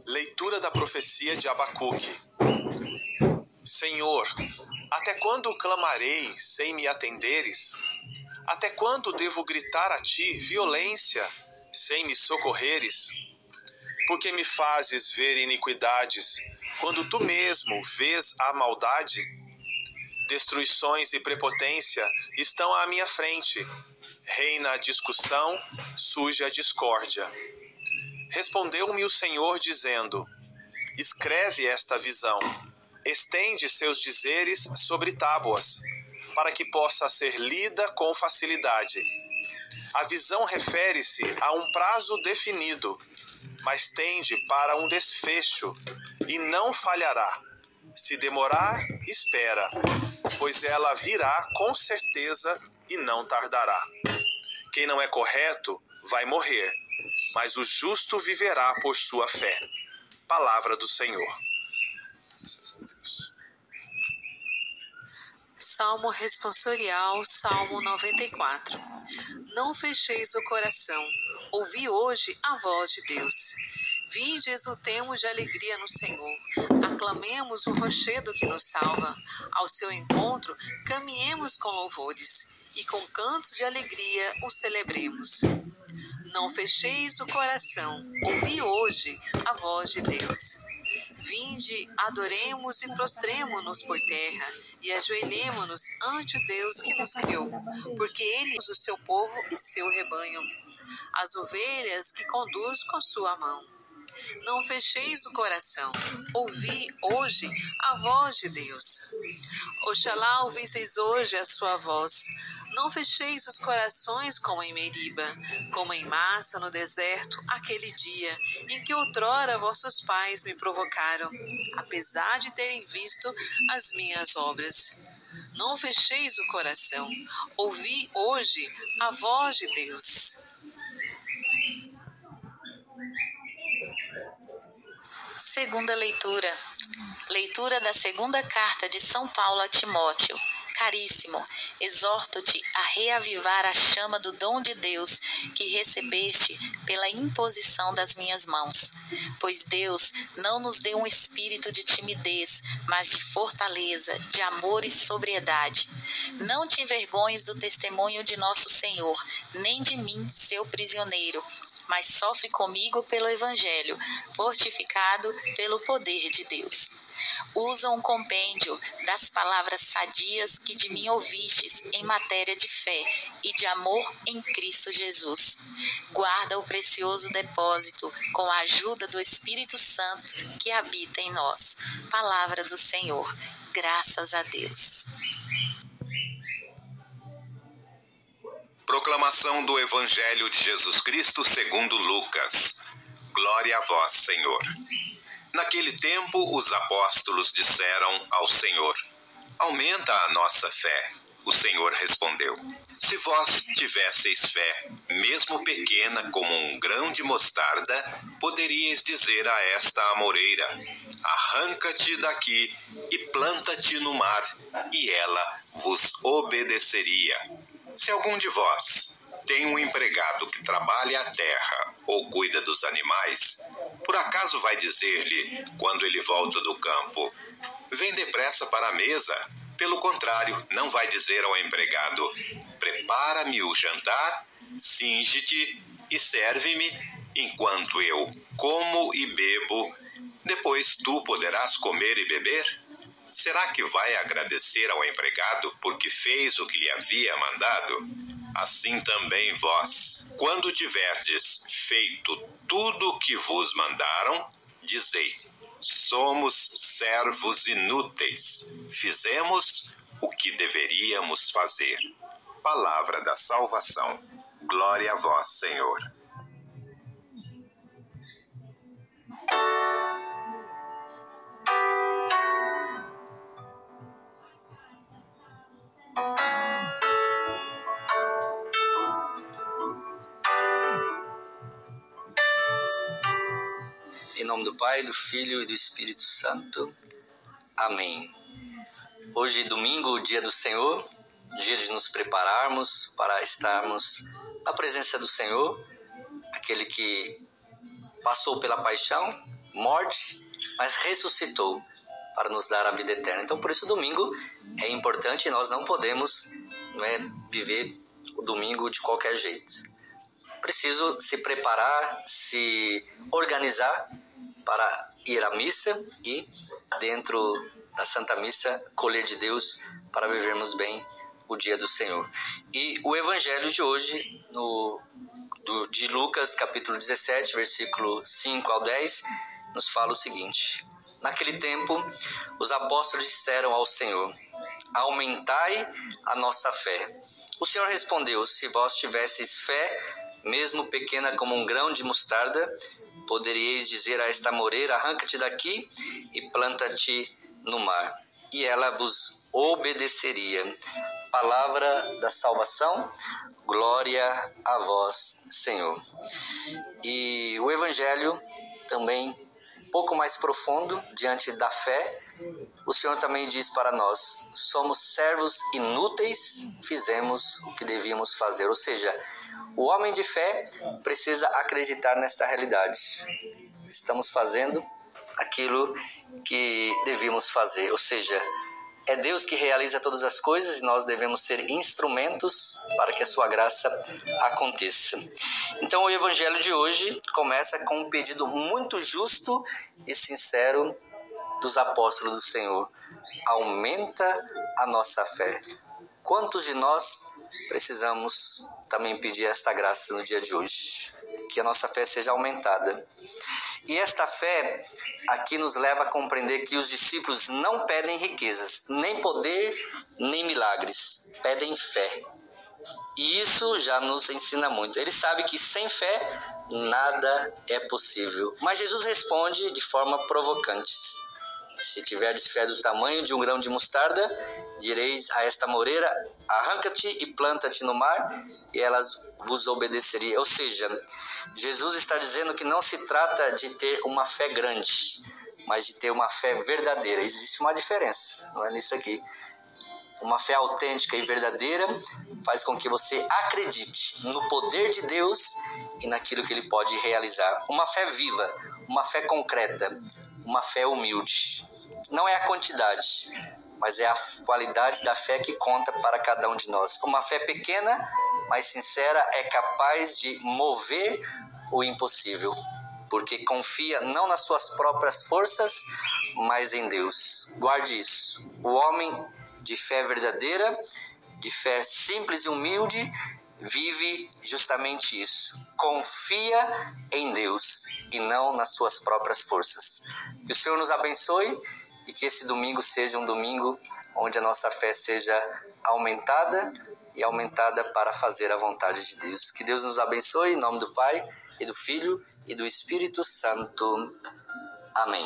Leitura da profecia de Abacuque. Senhor, até quando clamarei sem me atenderes? Até quando devo gritar a ti violência sem me socorreres? Porque me fazes ver iniquidades, quando tu mesmo vês a maldade? Destruições e prepotência estão à minha frente. Reina a discussão, surge a discórdia. Respondeu-me o Senhor dizendo: escreve esta visão, estende seus dizeres sobre tábuas, para que possa ser lida com facilidade. A visão refere-se a um prazo definido, mas tende para um desfecho, e não falhará. Se demorar, espera, pois ela virá com certeza e não tardará. Quem não é correto vai morrer, mas o justo viverá por sua fé. Palavra do Senhor. Salmo responsorial, Salmo 94. Não fecheis o coração, ouvi hoje a voz de Deus. Vinde, exultemos de alegria no Senhor, aclamemos o rochedo que nos salva. Ao seu encontro, caminhemos com louvores, e com cantos de alegria o celebremos. Não fecheis o coração, ouvi hoje a voz de Deus. Vinde, adoremos e prostremo-nos por terra, e ajoelhemo-nos ante o Deus que nos criou, porque Ele é o seu povo e seu rebanho, as ovelhas que conduz com sua mão. Não fecheis o coração, ouvi hoje a voz de Deus. Oxalá ouvisseis hoje a sua voz. Não fecheis os corações como em Meriba, como em Massa no deserto, aquele dia em que outrora vossos pais me provocaram, apesar de terem visto as minhas obras. Não fecheis o coração, ouvi hoje a voz de Deus. Segunda leitura. Leitura da segunda carta de São Paulo a Timóteo. Caríssimo, exorto-te a reavivar a chama do dom de Deus que recebeste pela imposição das minhas mãos. Pois Deus não nos deu um espírito de timidez, mas de fortaleza, de amor e sobriedade. Não te envergonhes do testemunho de nosso Senhor, nem de mim, seu prisioneiro, mas sofre comigo pelo Evangelho, fortificado pelo poder de Deus. Usa um compêndio das palavras sadias que de mim ouvistes em matéria de fé e de amor em Cristo Jesus. Guarda o precioso depósito com a ajuda do Espírito Santo que habita em nós. Palavra do Senhor. Graças a Deus. Proclamação do Evangelho de Jesus Cristo segundo Lucas. Glória a vós, Senhor. Naquele tempo, os apóstolos disseram ao Senhor: aumenta a nossa fé. O Senhor respondeu: se vós tivesseis fé, mesmo pequena como um grão de mostarda, poderíeis dizer a esta amoreira: arranca-te daqui e planta-te no mar, e ela vos obedeceria. Se algum de vós tem um empregado que trabalha a terra ou cuida dos animais, por acaso vai dizer-lhe, quando ele volta do campo: vem depressa para a mesa? Pelo contrário, não vai dizer ao empregado: prepara-me o jantar, cinge-te e serve-me, enquanto eu como e bebo, depois tu poderás comer e beber? Será que vai agradecer ao empregado porque fez o que lhe havia mandado? Assim também vós, quando tiverdes feito tudo o que vos mandaram, dizei: somos servos inúteis, fizemos o que deveríamos fazer. Palavra da salvação. Glória a vós, Senhor. Em nome nome do Pai, do Filho e do Espírito Santo. Amém. Hoje, domingo, dia do Senhor, dia de nos prepararmos para estarmos na presença do Senhor, aquele que passou pela paixão, morte, mas ressuscitou para nos dar a vida eterna. Então, por isso, o domingo é importante e nós não podemos viver o domingo de qualquer jeito. Preciso se preparar, se organizar para ir à missa e, dentro da Santa Missa, colher de Deus para vivermos bem o dia do Senhor. E o Evangelho de hoje, de Lucas, capítulo 17, versículo 5 ao 10, nos fala o seguinte: naquele tempo, os apóstolos disseram ao Senhor: aumentai a nossa fé. O Senhor respondeu: se vós tivesseis fé, mesmo pequena como um grão de mostarda, poderíeis dizer a esta moreira: arranca-te daqui e planta-te no mar, e ela vos obedeceria. Palavra da salvação, glória a vós, Senhor. E o Evangelho também um pouco mais profundo, diante da fé, o Senhor também diz para nós: somos servos inúteis, fizemos o que devíamos fazer. Ou seja, o homem de fé precisa acreditar nesta realidade. Estamos fazendo aquilo que devíamos fazer. Ou seja, é Deus que realiza todas as coisas e nós devemos ser instrumentos para que a sua graça aconteça. Então, o Evangelho de hoje começa com um pedido muito justo e sincero dos apóstolos do Senhor: aumenta a nossa fé. Quantos de nós precisamos também pedir esta graça no dia de hoje? Que a nossa fé seja aumentada. E esta fé aqui nos leva a compreender que os discípulos não pedem riquezas, nem poder, nem milagres. Pedem fé. E isso já nos ensina muito. Eles sabem que sem fé nada é possível. Mas Jesus responde de forma provocante: se tiverdes fé do tamanho de um grão de mostarda, direis a esta moreira: arranca-te e planta-te no mar, e elas vos obedeceria. Ou seja, Jesus está dizendo que não se trata de ter uma fé grande, mas de ter uma fé verdadeira. Existe uma diferença, não é nisso aqui. Uma fé autêntica e verdadeira faz com que você acredite no poder de Deus e naquilo que Ele pode realizar. Uma fé viva, uma fé concreta, uma fé humilde. Não é a quantidade, mas é a qualidade da fé que conta para cada um de nós. Uma fé pequena, mas sincera, é capaz de mover o impossível, porque confia não nas suas próprias forças, mas em Deus. Guarde isso. O homem de fé verdadeira, de fé simples e humilde, vive justamente isso. Confia em Deus e não nas suas próprias forças. Que o Senhor nos abençoe e que esse domingo seja um domingo onde a nossa fé seja aumentada e aumentada para fazer a vontade de Deus. Que Deus nos abençoe em nome do Pai e do Filho e do Espírito Santo. Amém.